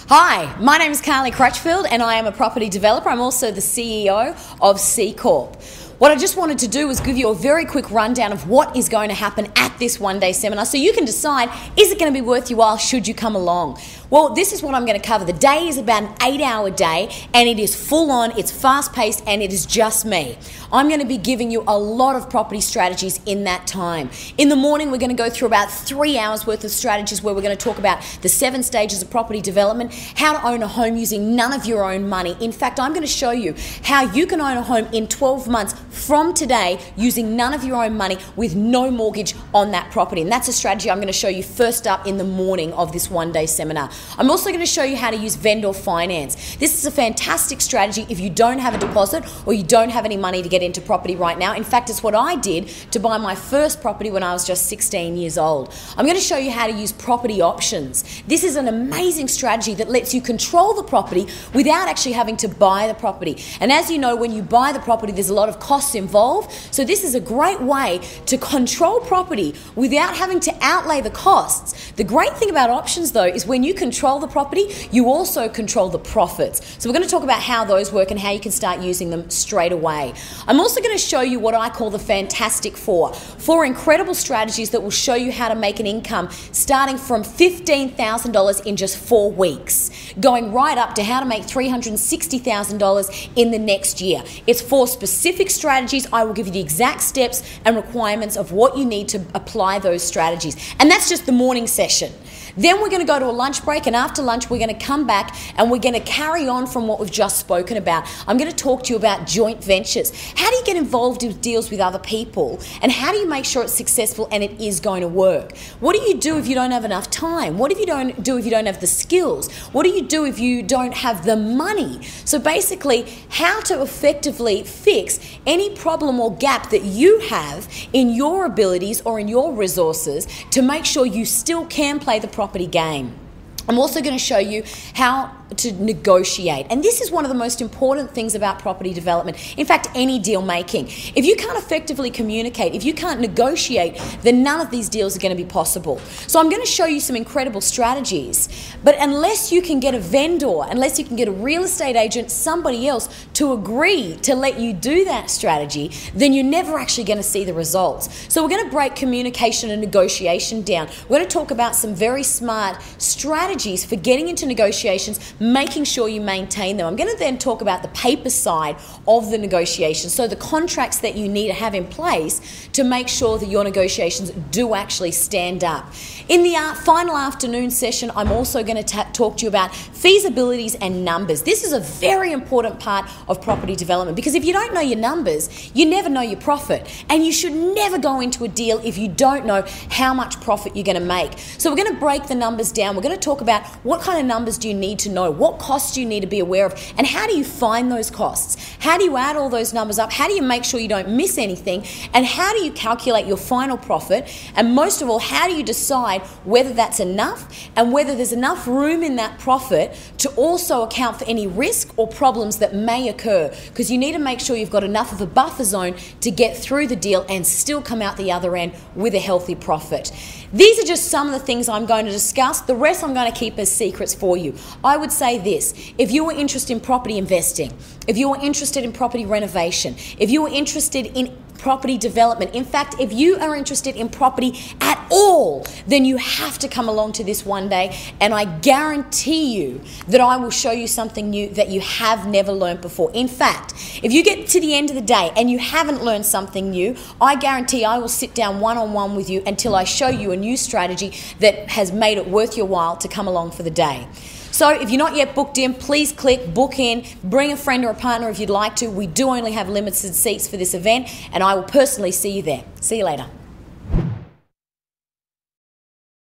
Hi, my name is Carly Crutchfield and I am a property developer. I'm also the CEO of C Corp. What I just wanted to do was give you a very quick rundown of what is going to happen at this one-day seminar so you can decide, is it going to be worth your while should you come along? Well, this is what I'm going to cover. The day is about an 8-hour day and it is full on, it's fast-paced, and it is just me. I'm going to be giving you a lot of property strategies in that time. In the morning, we're going to go through about 3 hours worth of strategies where we're going to talk about the 7 stages of property development, how to own a home using none of your own money. In fact, I'm going to show you how you can own a home in 12 months from today using none of your own money with no mortgage on that property. And that's a strategy I'm going to show you first up in the morning of this one-day seminar. I'm also going to show you how to use vendor finance. This is a fantastic strategy if you don't have a deposit or you don't have any money to get into property right now. In fact, it's what I did to buy my first property when I was just 16 years old. I'm going to show you how to use property options. This is an amazing strategy that lets you control the property without actually having to buy the property. And as you know, when you buy the property, there's a lot of costs involved. So this is a great way to control property without having to outlay the costs. The great thing about options, though, is when you control the property, you also control the profits. So we're going to talk about how those work and how you can start using them straight away. I'm also going to show you what I call the Fantastic Four. 4 incredible strategies that will show you how to make an income starting from $15,000 in just 4 weeks, going right up to how to make $360,000 in the next year. It's 4 specific strategies. I will give you the exact steps and requirements of what you need to apply those strategies. And that's just the morning session. Then we're going to go to a lunch break, and after lunch we're going to come back and we're going to carry on from what we've just spoken about. I'm going to talk to you about joint ventures. How do you get involved in deals with other people, and how do you make sure it's successful and it is going to work? What do you do if you don't have enough time? What do you do if you don't have the skills? What do you do if you don't have the money? So basically, how to effectively fix any problem or gap that you have in your abilities or in your resources to make sure you still can play the property game. I'm also going to show you how to negotiate. And this is one of the most important things about property development. In fact, any deal making. If you can't effectively communicate, if you can't negotiate, then none of these deals are going to be possible. So I'm going to show you some incredible strategies. But unless you can get a vendor, unless you can get a real estate agent, somebody else to agree to let you do that strategy, then you're never actually going to see the results. So we're going to break communication and negotiation down. We're going to talk about some very smart strategies for getting into negotiations, making sure you maintain them. I'm going to then talk about the paper side of the negotiations, so the contracts that you need to have in place to make sure that your negotiations do actually stand up. In the final afternoon session, I'm also going to talk to you about feasibilities and numbers. This is a very important part of property development, because if you don't know your numbers, you never know your profit, and you should never go into a deal if you don't know how much profit you're going to make. So we're going to break the numbers down. We're going to talk about what kind of numbers do you need to know, what costs do you need to be aware of, and how do you find those costs? How do you add all those numbers up? How do you make sure you don't miss anything? And how do you calculate your final profit? And most of all, how do you decide whether that's enough and whether there's enough room in that profit to also account for any risk or problems that may occur? Because you need to make sure you've got enough of a buffer zone to get through the deal and still come out the other end with a healthy profit. These are just some of the things I'm going to discuss. The rest I'm going to keep as secrets for you. I would say this: if you are interested in property investing, if you are interested in property renovation, if you are interested in property development, in fact, if you are interested in property at all, then you have to come along to this one day, and I guarantee you that I will show you something new that you have never learned before. In fact, if you get to the end of the day and you haven't learned something new, I guarantee I will sit down one-on-one with you until I show you a new strategy that has made it worth your while to come along for the day. So if you're not yet booked in, please click book in, bring a friend or a partner if you'd like to. We do only have limited seats for this event, and I will personally see you there. See you later.